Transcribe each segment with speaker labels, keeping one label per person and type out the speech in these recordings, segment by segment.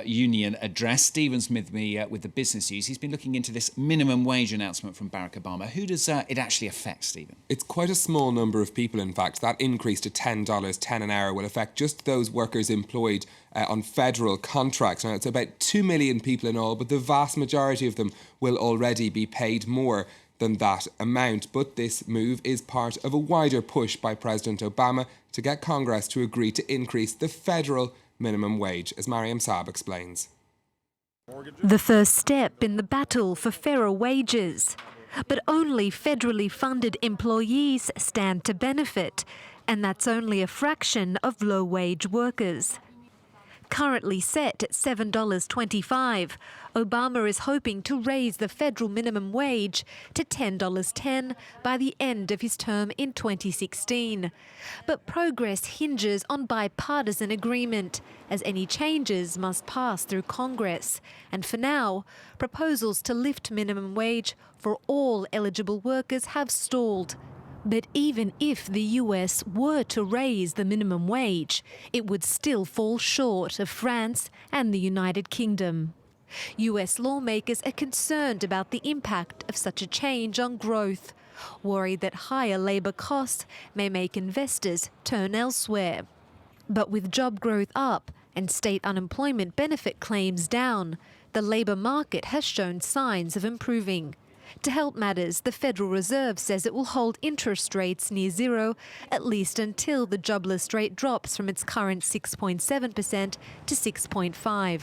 Speaker 1: Union address. Stephen Smith with the Business News. He's been looking into this minimum wage announcement from Barack Obama. Who does it actually affect, Stephen?
Speaker 2: It's quite a small number of people, in fact. That increase to $10, 10 an hour, will affect just those workers employed on federal contracts. Now, it's about 2 million people in all, but the vast majority of them will already be paid more than that amount. But this move is part of a wider push by President Obama to get Congress to agree to increase the federal minimum wage, as Mariam Saab explains.
Speaker 3: The first step in the battle for fairer wages. But only federally funded employees stand to benefit, and that's only a fraction of low-wage workers. Currently set at $7.25, Obama is hoping to raise the federal minimum wage to $10.10 by the end of his term in 2016. But progress hinges on bipartisan agreement, as any changes must pass through Congress. And for now, proposals to lift minimum wage for all eligible workers have stalled. But even if the US were to raise the minimum wage, it would still fall short of France and the United Kingdom. US lawmakers are concerned about the impact of such a change on growth, worried that higher labour costs may make investors turn elsewhere. But with job growth up and state unemployment benefit claims down, the labour market has shown signs of improving. To help matters, the Federal Reserve says it will hold interest rates near zero, at least until the jobless rate drops from its current 6.7% to 6.5%.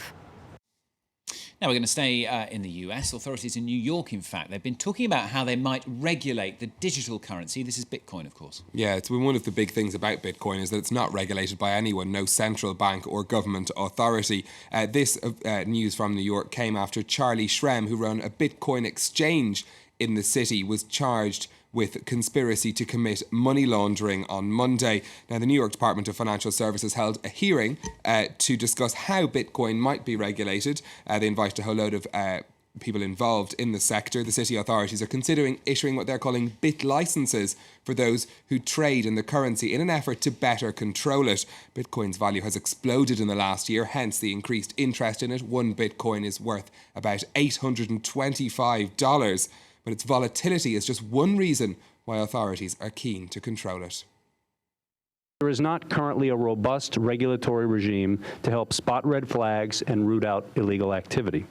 Speaker 1: Now we're going to stay in the US. Authorities in New York, in fact, they've been talking about how they might regulate the digital currency. This is Bitcoin, of course.
Speaker 2: Yeah, it's been one of the big things about Bitcoin is that it's not regulated by anyone, no central bank or government authority. This news from New York came after Charlie Shrem, who ran a Bitcoin exchange in the city, was charged with conspiracy to commit money laundering on Monday. Now, the New York Department of Financial Services held a hearing to discuss how Bitcoin might be regulated. They invited a whole load of people involved in the sector. The city authorities are considering issuing what they're calling bit licenses for those who trade in the currency in an effort to better control it. Bitcoin's value has exploded in the last year, hence the increased interest in it. One Bitcoin is worth about $825. But its volatility is just one reason why authorities are keen to control it.
Speaker 4: There is not currently a robust regulatory regime to help spot red flags and root out illegal activity.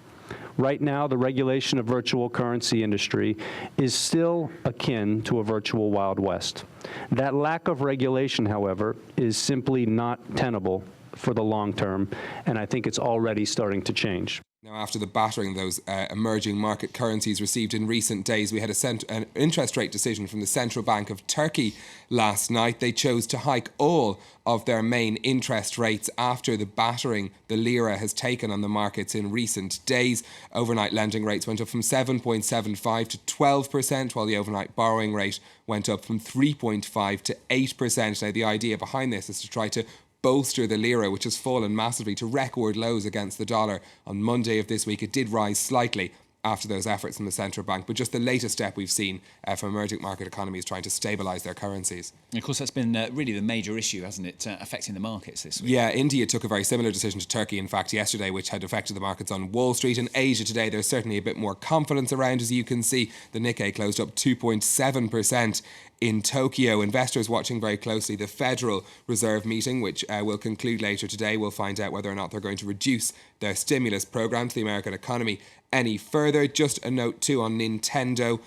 Speaker 4: Right now, the regulation of virtual currency industry is still akin to a virtual Wild West. That lack of regulation, however, is simply not tenable for the long term, and I think it's already starting to change.
Speaker 2: Now, after the battering those emerging market currencies received in recent days, we had an interest rate decision from the Central Bank of Turkey last night. They chose to hike all of their main interest rates after the battering the lira has taken on the markets in recent days. Overnight lending rates went up from 7.75% to 12%, while the overnight borrowing rate went up from 3.5% to 8%. Now, the idea behind this is to try to bolster the lira, which has fallen massively to record lows against the dollar. On Monday of this week, it did rise slightly after those efforts from the central bank, but just the latest step we've seen from emerging market economies trying to stabilise their currencies.
Speaker 1: And of course, that's been really the major issue, hasn't it, affecting the markets this week?
Speaker 2: Yeah, India took a very similar decision to Turkey, in fact, yesterday, which had affected the markets on Wall Street. In Asia today, there's certainly a bit more confidence around. As you can see, the Nikkei closed up 2.7% in Tokyo. Investors watching very closely the Federal Reserve meeting, which will conclude later today. We'll find out whether or not they're going to reduce their stimulus program to the American economy any further. Just a note too on Nintendo,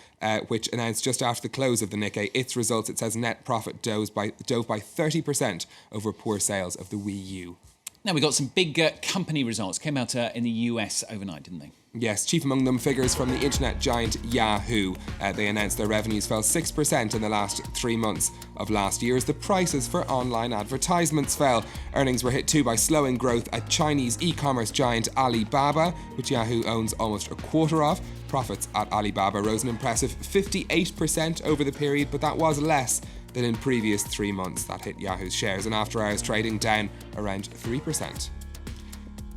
Speaker 2: which announced just after the close of the Nikkei its results. It says net profit dove by 30% over poor sales of the Wii U.
Speaker 1: Now, we got some big company results. Came out in the US overnight, didn't they?
Speaker 2: Yes, chief among them figures from the internet giant Yahoo. They announced their revenues fell 6% in the last 3 months of last year as the prices for online advertisements fell. Earnings were hit too by slowing growth at Chinese e-commerce giant Alibaba, which Yahoo owns almost a quarter of. Profits at Alibaba rose an impressive 58% over the period, but that was less than in previous 3 months. That hit Yahoo's shares, and after-hours trading down around 3%.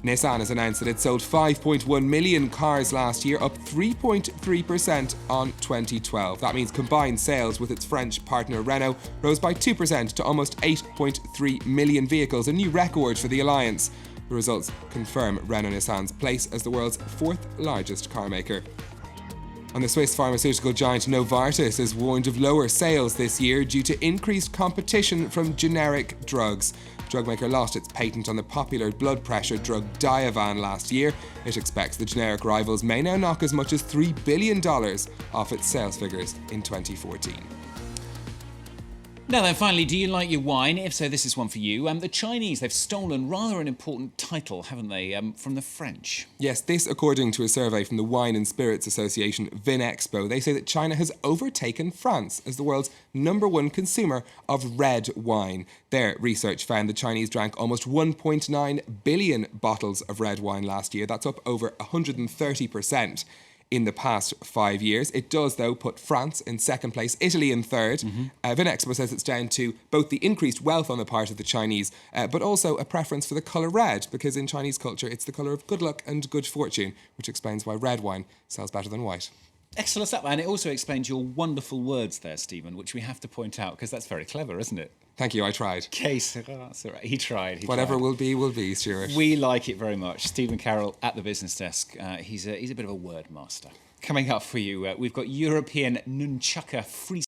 Speaker 2: Nissan has announced that it sold 5.1 million cars last year, up 3.3% on 2012. That means combined sales with its French partner Renault rose by 2% to almost 8.3 million vehicles, a new record for the alliance. The results confirm Renault-Nissan's place as the world's fourth largest car maker. And the Swiss pharmaceutical giant Novartis has warned of lower sales this year due to increased competition from generic drugs. The drug maker lost its patent on the popular blood pressure drug Diovan last year. It expects the generic rivals may now knock as much as $3 billion off its sales figures in 2014.
Speaker 1: Now then, finally, do you like your wine? If so, this is one for you. The Chinese, they've stolen rather an important title, haven't they, from the French?
Speaker 2: Yes, this according to a survey from the Wine and Spirits Association Vinexpo. They say that China has overtaken France as the world's #1 consumer of red wine. Their research found the Chinese drank almost 1.9 billion bottles of red wine last year. That's up over 130%. In the past 5 years. It does, though, put France in second place, Italy in third. Vinexpo says it's down to both the increased wealth on the part of the Chinese, but also a preference for the colour red, because in Chinese culture it's the colour of good luck and good fortune, which explains why red wine sells better than white.
Speaker 1: Excellent stuff. And it also explains your wonderful words there, Stephen, which we have to point out, because that's very clever, isn't it?
Speaker 2: Thank you, I tried.
Speaker 1: Que sera, sera. He tried.
Speaker 2: Whatever will be, Stuart.
Speaker 1: We like it very much. Stephen Carroll at the business desk. He's a bit of a word master. Coming up for you, we've got European Nunchaka free